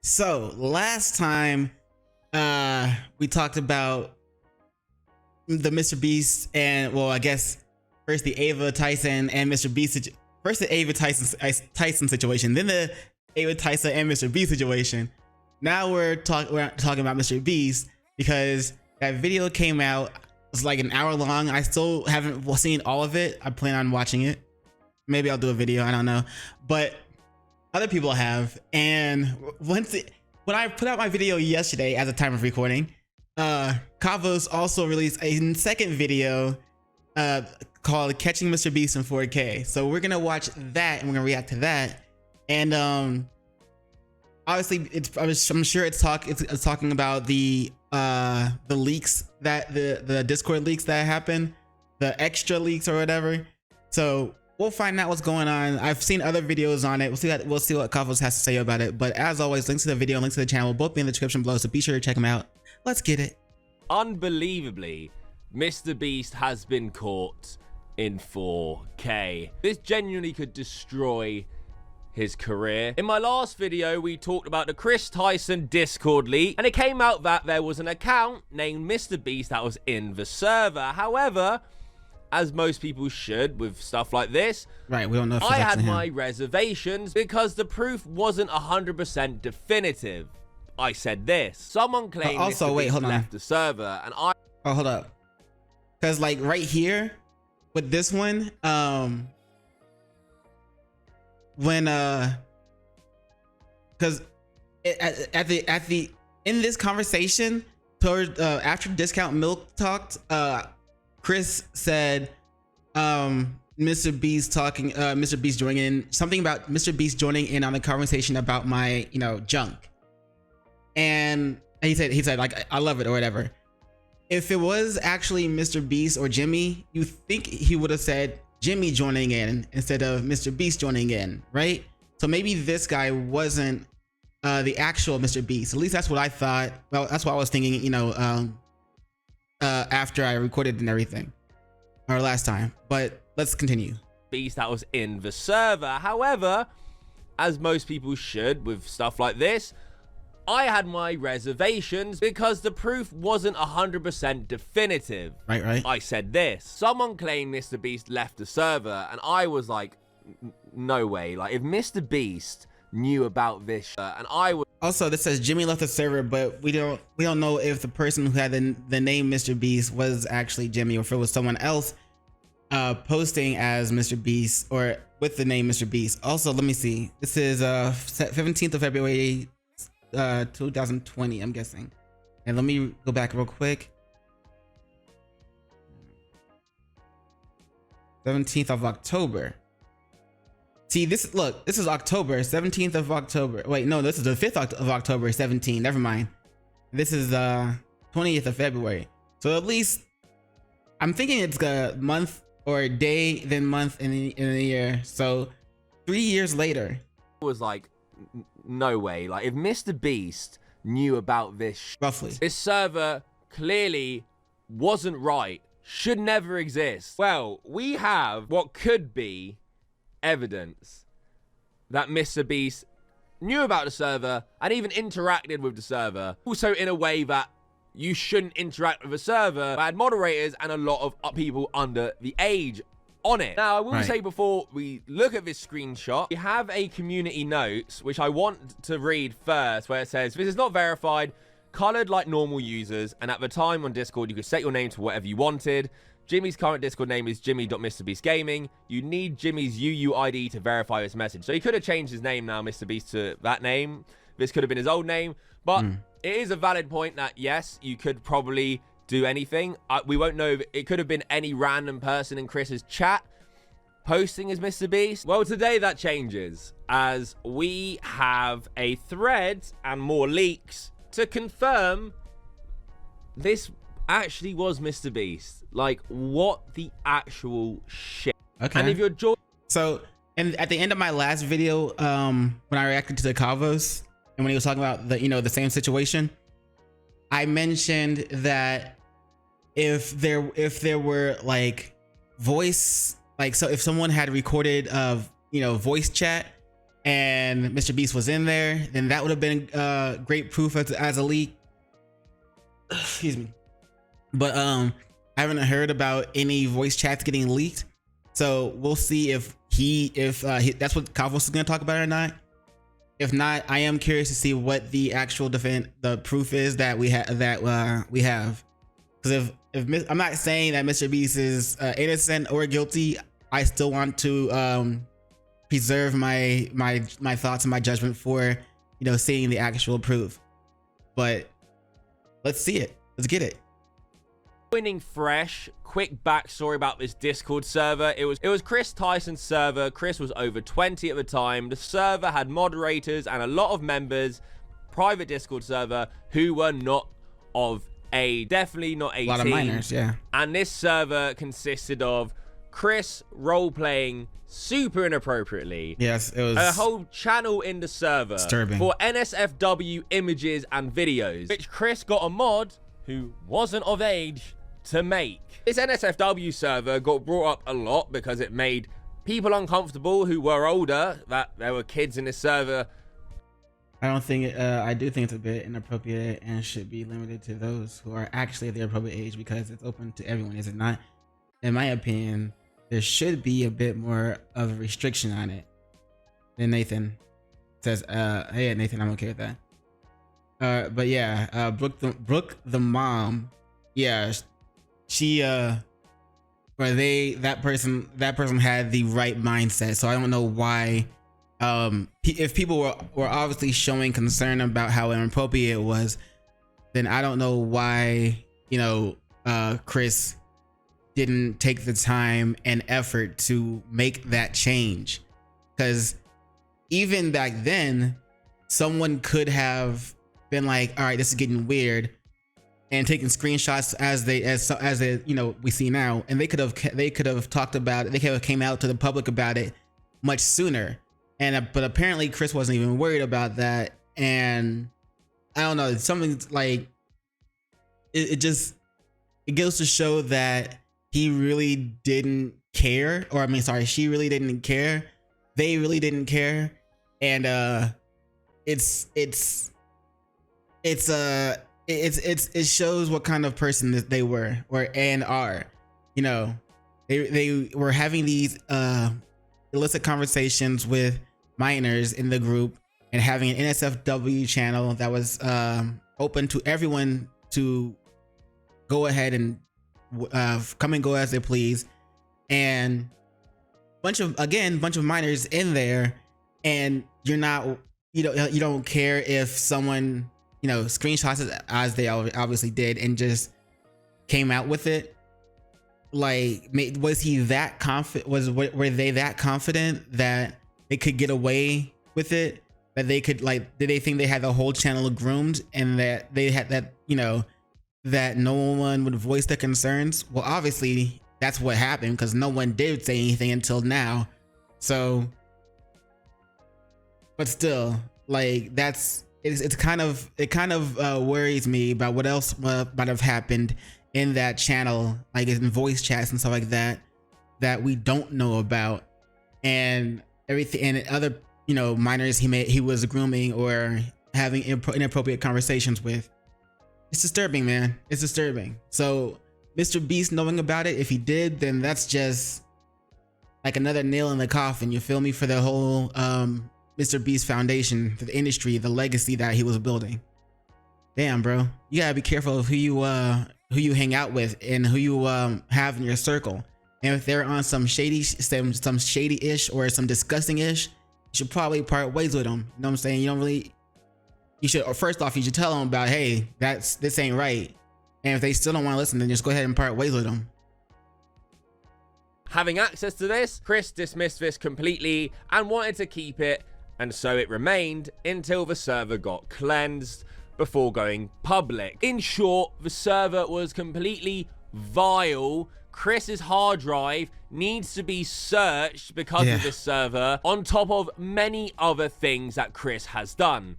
So last time we talked about the Mr. Beast and, well, I guess first the Ava Tyson and Mr. Beast, first the Ava Tyson situation, then the Ava Tyson and Mr. Beast situation. Now we're talking about Mr. Beast because that video came out. It's like an hour long. I still haven't seen all of it. I plan on watching it. Maybe I'll do a video. I don't know, but other people have. And when I put out my video yesterday, as a time of recording, Kavos also released a second video called "Catching Mr. Beast in 4K." So we're gonna watch that and we're gonna react to that. And obviously, I'm sure it's talking about the leaks, that the Discord leaks that happened, the extra leaks or whatever. So we'll find out what's going on. I've seen other videos on it. We'll see what Kavos has to say about it. But as always, links to the video, links to the channel will both be in the description below. So be sure to check them out. Let's get it. Unbelievably, Mr. Beast has been caught in 4K. This genuinely could destroy his career. In my last video, we talked about the Chris Tyson Discord leak, and it came out that there was an account named Mr. Beast that was in the server. However, as most people should with stuff like this, right, we don't know if I had my reservations because the proof wasn't 100% definitive. I said this. Someone claimed also, Mr. wait, Beast hold on. left the server, and I... Oh, hold up. Because like right here with this one, when because in this conversation towards after Discount Milk talked, Chris said Mr. Beast joining in, something about Mr. Beast joining in on the conversation about my junk, and he said like, I love it or whatever. If it was actually Mr. Beast or Jimmy, you think he would have said Jimmy joining in instead of Mr. Beast joining in, right? So maybe this guy wasn't the actual Mr. Beast. At least that's what I thought. Well, that's what I was thinking, after I recorded and everything, or last time. But let's continue. Beast that was in the server. However, as most people should with stuff like this, I had my reservations because the proof wasn't 100% definitive. Right. I said this. Someone claimed Mr. Beast left the server, and I was like, no way. Like, if Mr. Beast knew about this, and I was... Also, this says Jimmy left the server, but we don't know if the person who had the name Mr. Beast was actually Jimmy, or if it was someone else posting as Mr. Beast or with the name Mr. Beast. Also, let me see. This is 17th of February 2020, I'm guessing. And let me go back real quick. 17th of October. See, this is October, 17th of October. Wait, no, this is the 5th of October, 17. Never mind. This is 20th of February. So at least I'm thinking it's a month or a day, then month in a year. So 3 years later. It was like, no way. Like, if Mr. Beast knew about this, roughly, this server clearly wasn't right, should never exist. Well, we have what could be evidence that Mr. Beast knew about the server and even interacted with the server, also in a way that you shouldn't interact with a server. I had moderators and a lot of people under the age on it. Now, I will say before we look at this screenshot, we have a community notes, which I want to read first, where it says, this is not verified, colored like normal users, and at the time on Discord, you could set your name to whatever you wanted. Jimmy's current Discord name is jimmy.mrbeastgaming. You need Jimmy's UUID to verify this message. So he could have changed his name now, Mr. Beast, to that name. This could have been his old name, but it is a valid point that, yes, you could probably do anything. We won't know. It could have been any random person in Chris's chat posting as Mr. Beast. Well, today that changes, as we have a thread and more leaks to confirm this actually was Mr. Beast. Like, what the actual shit? Okay. And if you're so, and at the end of my last video, when I reacted to the Kavos and when he was talking about the same situation, I mentioned that if there were like voice, like, so if someone had recorded voice chat and Mr. Beast was in there, then that would have been great proof as a leak. Excuse me. But I haven't heard about any voice chats getting leaked, so we'll see if that's what Kavos is going to talk about or not. If not, I am curious to see what the actual the proof is that we have because if I'm not saying that Mr. Beast is innocent or guilty, I still want to preserve my thoughts and my judgment for seeing the actual proof. But let's see it. Let's get it. Joining fresh, quick backstory about this Discord server. It was Chris Tyson's server. Chris was over 20 at the time. The server had moderators and a lot of members, private Discord server, who were not of age. Definitely not 18. A lot of minors, yeah. And this server consisted of Chris role-playing super inappropriately. Yes, it was a whole channel in the server disturbing for NSFW images and videos, which Chris got a mod who wasn't of age to make. This NSFW server got brought up a lot because it made people uncomfortable who were older, that there were kids in this server. I do think it's a bit inappropriate and should be limited to those who are actually at the appropriate age, because it's open to everyone, is it not? In my opinion, there should be a bit more of a restriction on it. Then Nathan says, hey Nathan, I'm okay with that. But yeah, Brooke the mom, yeah, she that person had the right mindset. So I don't know why, if people were obviously showing concern about how inappropriate it was, then I don't know why Chris didn't take the time and effort to make that change. Because even back then, someone could have been like, all right, this is getting weird, and taking screenshots as we see now, and they could have talked about it. They could have came out to the public about it much sooner. But apparently Chris wasn't even worried about that. And I don't know, something like it goes to show that he really didn't care, or I mean, sorry, she really didn't care. They really didn't care. And it shows what kind of person that they were and are. They were having these illicit conversations with minors in the group, and having an NSFW channel that was open to everyone to go ahead and come and go as they please, and bunch of minors in there, and you don't care if someone screenshots it, as they obviously did, and just came out with it. Like, was he that confident? Were they that confident that they could get away with it? That they could, like, did they think they had the whole channel groomed, and that they had that that no one would voice their concerns? Well, obviously that's what happened, because no one did say anything until now. So, but still, like, it kind of worries me about what else might have happened in that channel, like in voice chats and stuff like that we don't know about, and everything, and other minors he was grooming or having inappropriate conversations with. It's disturbing, man. It's disturbing. So Mr. Beast knowing about it, if he did, then that's just like another nail in the coffin, you feel me, for the whole Mr. Beast Foundation, for the industry, the legacy that he was building. Damn, bro, you gotta be careful of who you hang out with and who you have in your circle. And if they're on some shady-ish or some disgusting-ish, you should probably part ways with them. You know what I'm saying? You should, or first off, you should tell them about, hey, this ain't right. And if they still don't want to listen, then just go ahead and part ways with them. Having access to this, Chris dismissed this completely and wanted to keep it, and so it remained until the server got cleansed before going public. In short, the server was completely vile. Chris's hard drive needs to be searched because of this server, on top of many other things that Chris has done.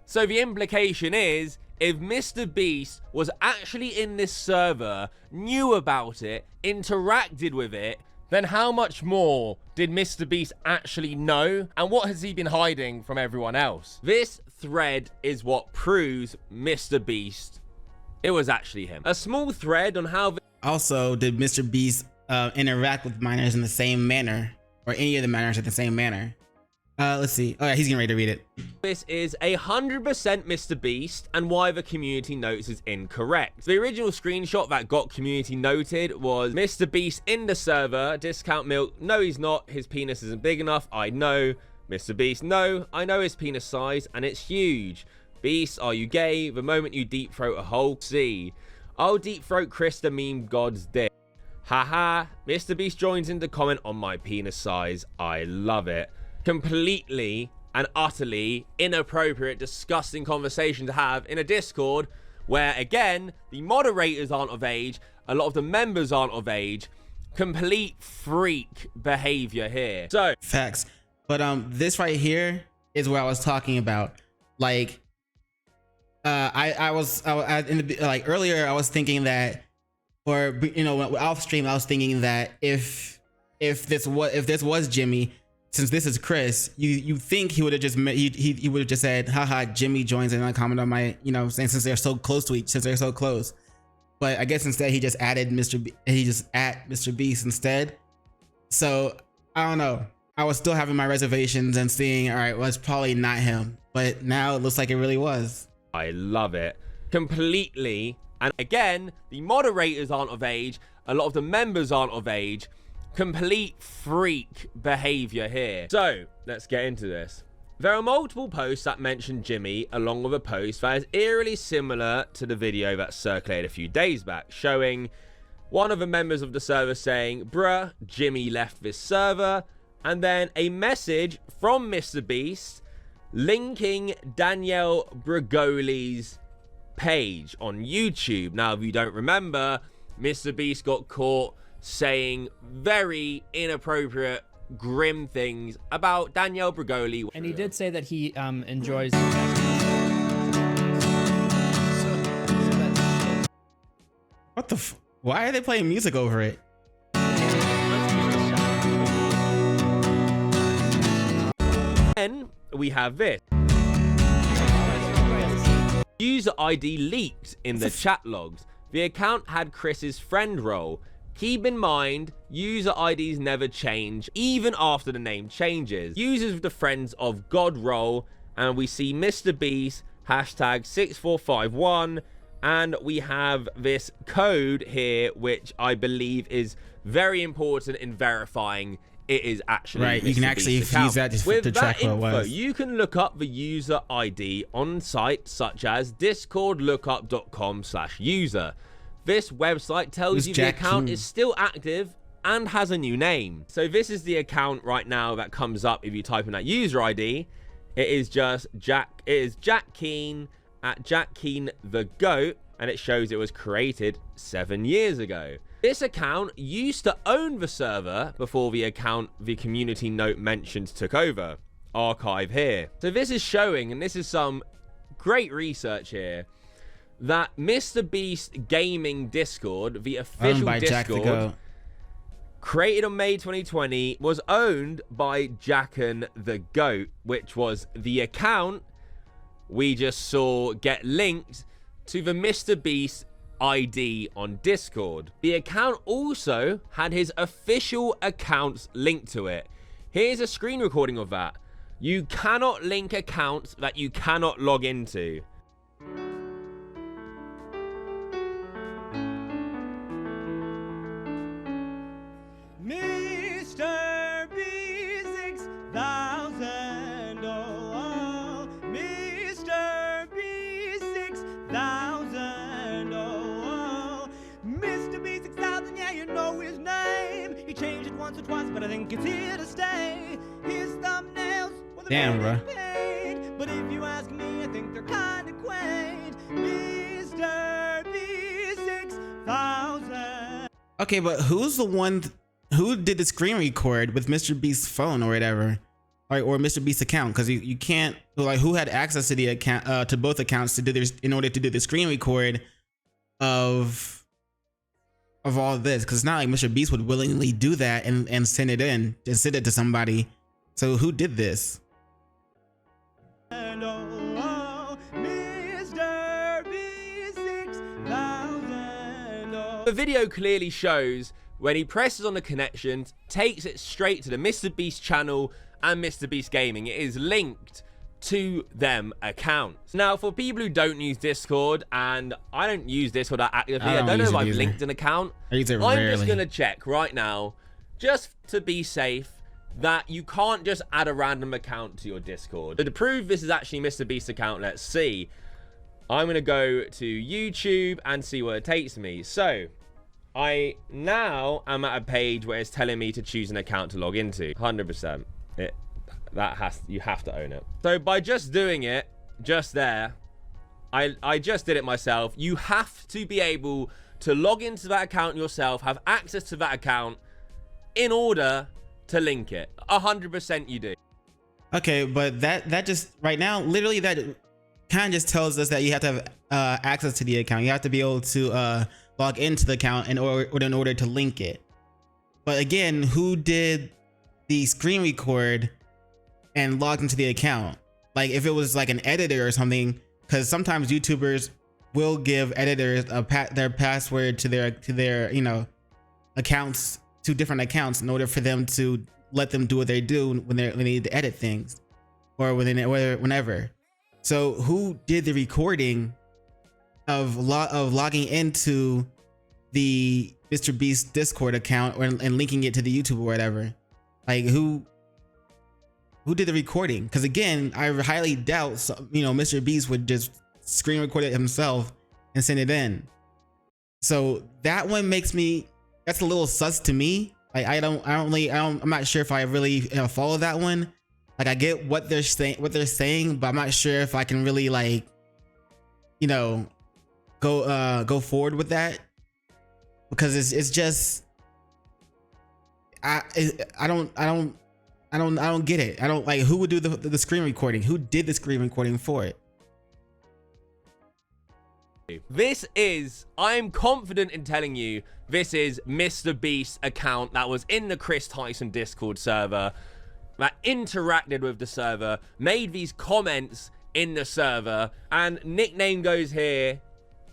So the implication is, if Mr. Beast was actually in this server, knew about it, interacted with it, then how much more did Mr. Beast actually know? And what has he been hiding from everyone else? This thread is what proves Mr. Beast, it was actually him. A small thread on how... Also, did Mr. Beast interact with minors in the same manner, or any of the minors in the same manner? Let's see. Oh yeah, he's getting ready to read it. This is 100% Mr. Beast, and why the community notes is incorrect. The original screenshot that got community noted was Mr. Beast in the server, discount milk. No, he's not. His penis isn't big enough. I know. Mr. Beast, no. I know his penis size, and it's huge. Beast, are you gay? The moment you deep throat a whole C. I'll deep throat Chris the meme god's dick. Haha. Mr. Beast joins in the comment on my penis size. I love it. Completely and utterly inappropriate, disgusting conversation to have in a Discord where, again, the moderators aren't of age, a lot of the members aren't of age. Complete freak behavior here. So facts. But this right here is what I was talking about. Like, I was earlier I was thinking that, or you know, off stream I was thinking that if this was Jimmy, since this is Chris, you think he would have just he would have just said, haha, Jimmy joins in and comment on my, you know, saying since they're so close. But I guess instead he just added he just at Mr. Beast instead. So I don't know. I was still having my reservations and seeing, all right, well, it's probably not him, but now it looks like it really was. I love it. Completely. And again, the moderators aren't of age, a lot of the members aren't of age. Complete freak behavior here. So let's get into this. There are multiple posts that mention Jimmy, along with a post that is eerily similar to the video that circulated a few days back, showing one of the members of the server saying, bruh, Jimmy left this server, and then a message from Mr. Beast linking Danielle Bregoli's page on YouTube. Now, if you don't remember, Mr. Beast got caught saying very inappropriate, grim things about Danielle Bregoli. And he did say that he enjoys... What the why are they playing music over it? Then we have this. User ID leaked in the chat logs. The account had Chris's friend role. Keep in mind, user IDs never change, even after the name changes. Users with the Friends of God role, and we see Mr. Beast, hashtag 6451, and we have this code here, which I believe is very important in verifying it is actually right. Mr. You can actually use that to track what it was. You can look up the user ID on sites such as discordlookup.com/user. This website tells you the account is still active and has a new name. So this is the account right now that comes up if you type in that user ID. It is just Jack. It is Jack Keen at Jack Keen the Goat, and it shows it was created 7 years ago. This account used to own the server before the account the community note mentioned took over. Archive here. So this is showing, and this is some great research here, that Mr. Beast Gaming Discord, the official Discord, created on May 2020, was owned by Jacken the Goat, which was the account we just saw get linked to the Mr. Beast ID on Discord. The account also had his official accounts linked to it. Here's a screen recording of that. You cannot link accounts that you cannot log into. Mr. B6000, oh, Mr. B6000, oh, Mr. B6000, yeah, you know his name. He changed it once or twice, but I think it's here to stay. His thumbnails, well, damn, bro. Paid, but if you ask me, I think they're kind of quaint. Mr. B6000. Okay, but who's the one who did the screen record with Mr. Beast's phone or whatever, or Mr. Beast's account? Because you can't, like, who had access to the account, to both accounts to do this in order to do the screen record of of all this? Because it's not like Mr. Beast would willingly do that and send it in and send it to somebody. So who did this? And Mr. B 6000. The video clearly shows when he presses on the connections, takes it straight to the Mr. Beast channel and Mr. Beast Gaming. It is linked to them accounts. Now, for people who don't use Discord, and I don't use Discord actively, I don't know if I've linked an account. I'm just gonna check right now, just to be safe, that you can't just add a random account to your Discord. So to prove this is actually Mr. Beast's account, let's see. I'm gonna go to YouTube and see where it takes me. So I now am at a page where it's telling me to choose an account to log into. 100%. You have to own it. So by just doing it, just there, I just did it myself. You have to be able to log into that account yourself, have access to that account in order to link it. 100% you do. Okay, but that just right now, literally that kind of just tells us that you have to have access to the account. You have to be able to log into the account in order to link it. But again, who did the screen record and logged into the account? Like if it was like an editor or something, because sometimes YouTubers will give editors their password to their you know, accounts, to different accounts, in order for them to let them do what they do when they need to edit things or whenever. So who did the recording of logging into the Mr. Beast Discord account and linking it to the YouTube or whatever? Like who did the recording? Because again, I highly doubt Mr. Beast would just screen record it himself and send it in. So that one makes me, that's a little sus to me. Like I'm not sure if I really follow that one. Like I get what they're saying, but I'm not sure if I can really like, go forward with that, because it's just I don't get it. I don't like, who would do the screen recording? Who did the screen recording for it? I'm confident in telling you, this is Mr. Beast's account that was in the Chris Tyson Discord server, that interacted with the server, made these comments in the server, and nickname goes here,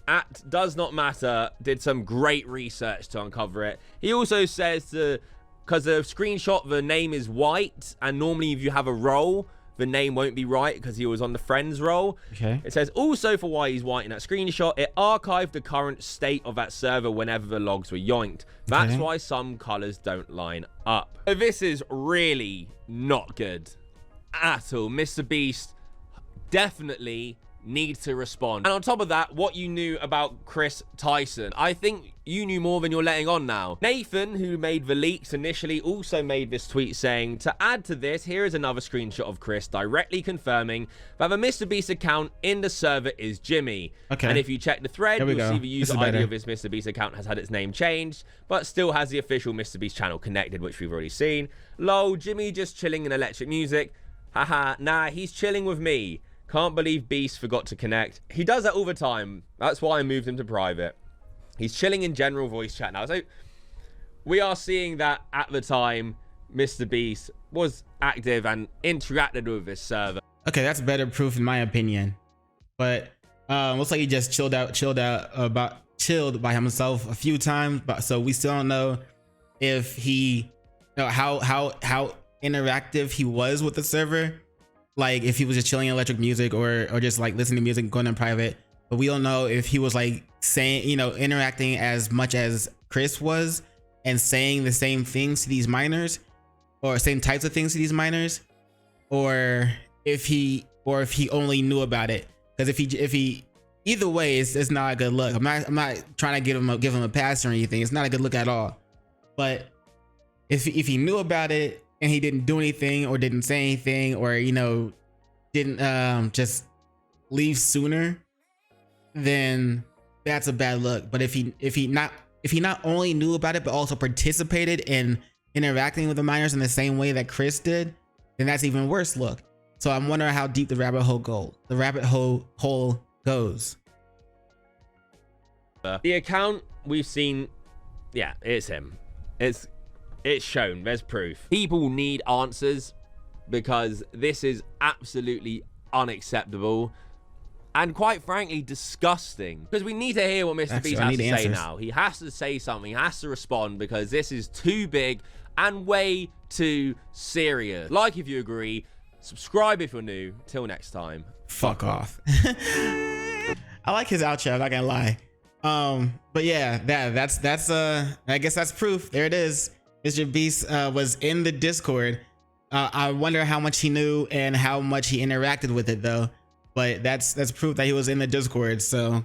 @DoesNotMatter, did some great research to uncover it. He also says because the screenshot, the name is white, and normally if you have a role, the name won't be right because he was on the friends role. Okay. It says also for why he's white in that screenshot, it archived the current state of that server whenever the logs were yoinked. That's why some colors don't line up. So this is really not good at all. Mr. Beast definitely needs to respond. And on top of that, what you knew about Chris Tyson, I think you knew more than you're letting on now. Nathan, who made the leaks initially, also made this tweet saying, to add to this, here is another screenshot of Chris directly confirming that the Mr. Beast account in the server is Jimmy. Okay. And if you check the thread, you'll see the user ID of this Mr. Beast account has had its name changed, but still has the official Mr. Beast channel connected, which we've already seen. Lol, Jimmy just chilling in electric music. Haha, nah, he's chilling with me. Can't believe Beast forgot to connect. He does that all the time. That's why I moved him to private. He's chilling in general voice chat now. So we are seeing that at the time Mr. Beast was active and interacted with this server. Okay, that's better proof in my opinion. But looks like he just chilled by himself a few times. But so we still don't know if he, how interactive he was with the server. Like if he was just chilling in electric music or just like listening to music and going in private. But we don't know if he was like saying, interacting as much as Chris was and saying the same things to these minors, or same types of things to these minors, or if he only knew about it. Because if he either way, it's not a good look. I'm not trying to give him a pass or anything. It's not a good look at all. But if he knew about it and he didn't do anything or didn't say anything, or didn't just leave sooner, then that's a bad look. But if he not only knew about it but also participated in interacting with the minors in the same way that Chris did, then that's even worse look. So I'm wondering how deep the rabbit hole goes. The account we've seen Yeah, it's him. It's shown. There's proof. People need answers because this is absolutely unacceptable and quite frankly disgusting. Because we need to hear what Mr. Beast has to say now. He has to say something. He has to respond because this is too big and way too serious. Like if you agree, subscribe if you're new. Till next time. Fuck off. I like his outro, I'm not gonna lie. But yeah, that's I guess that's proof. There it is. Mr. Beast was in the Discord. I wonder how much he knew and how much he interacted with it though. But that's proof that he was in the Discord. So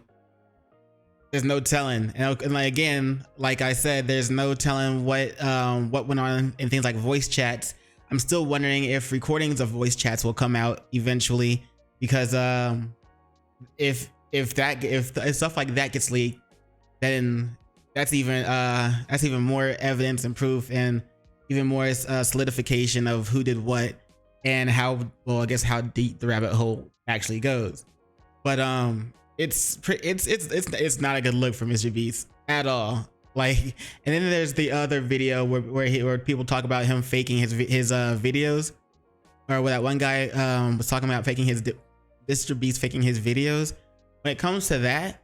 there's no telling. And like again, like I said, there's no telling what went on in things like voice chats. I'm still wondering if recordings of voice chats will come out eventually, because if stuff like that gets leaked, then that's even more evidence and proof and even more solidification of who did what and how, well, I guess how deep the rabbit hole actually goes. But it's not a good look for Mr. Beast at all. Like, and then there's the other video where people talk about him faking his videos, or where that one guy was talking about faking Mr. Beast faking his videos. When it comes to that,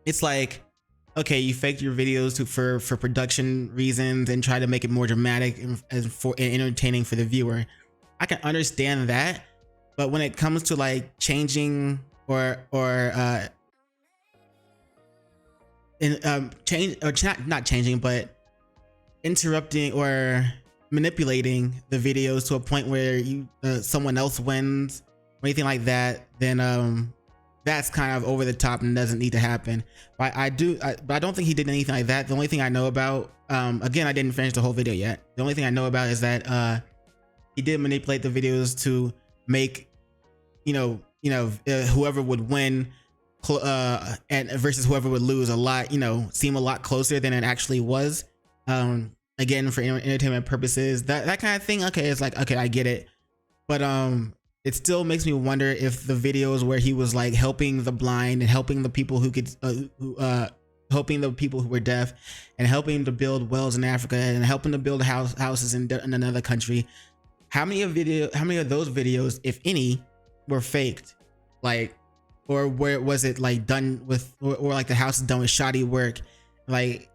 it's like, okay, you faked your videos for production reasons and try to make it more dramatic and entertaining for the viewer. I can understand that, but when it comes to like changing not changing, but interrupting or manipulating the videos to a point where someone else wins or anything like that, then that's kind of over the top and doesn't need to happen. But I don't think he did anything like that. The only thing I know about, again, I didn't finish the whole video yet. The only thing I know about is that he did manipulate the videos to make, whoever would win and versus whoever would lose seem a lot closer than it actually was. Again, for entertainment purposes, that kind of thing. Okay, it's like, okay, I get it, but it still makes me wonder if the videos where he was like helping the blind and helping the people who could, helping the people who were deaf and helping to build wells in Africa and helping to build houses in another country, how many of those videos, if any, were faked? Like, or where was it like done with, or like the house is done with shoddy work? Like,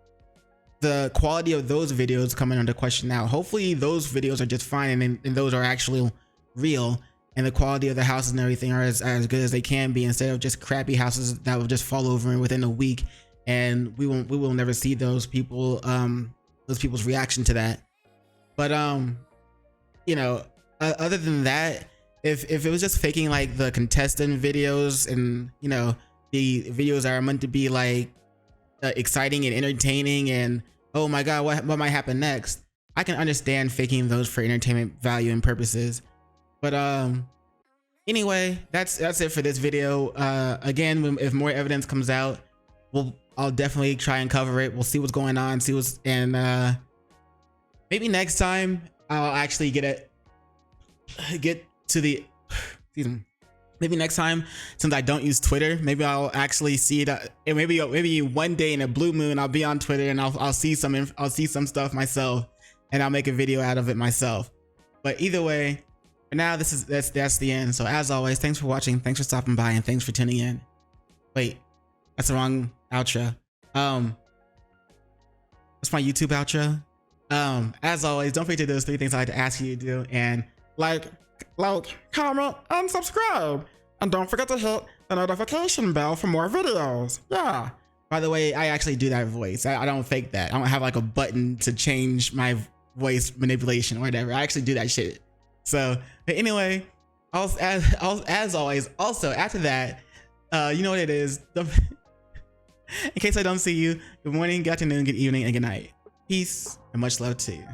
the quality of those videos coming under question now. Hopefully those videos are just fine and those are actually real, and the quality of the houses and everything are as good as they can be, instead of just crappy houses that will just fall over within a week, and we will never see those people's reaction to that. But other than that, if it was just faking like the contestant videos and the videos that are meant to be like exciting and entertaining and oh my god, what might happen next, I can understand faking those for entertainment value and purposes. But anyway, that's it for this video. Again, if more evidence comes out, I'll definitely try and cover it. We'll see what's going on, maybe next time I'll actually maybe next time, since I don't use Twitter, maybe I'll actually see it. And maybe one day in a blue moon, I'll be on Twitter and I'll see some stuff myself, and I'll make a video out of it myself. But either way, for now, that's the end. So as always, thanks for watching, thanks for stopping by, and thanks for tuning in. Wait, that's the wrong outro. That's my YouTube outro. As always, don't forget to do those 3 things I like to ask you to do, and like, comment, and subscribe. And don't forget to hit the notification bell for more videos. Yeah. By the way, I actually do that voice. I don't fake that. I don't have like a button to change my voice manipulation or whatever. I actually do that shit. So, but anyway, as always, also after that, you know what it is. In case I don't see you, good morning, good afternoon, good evening, and good night. Peace and much love to you.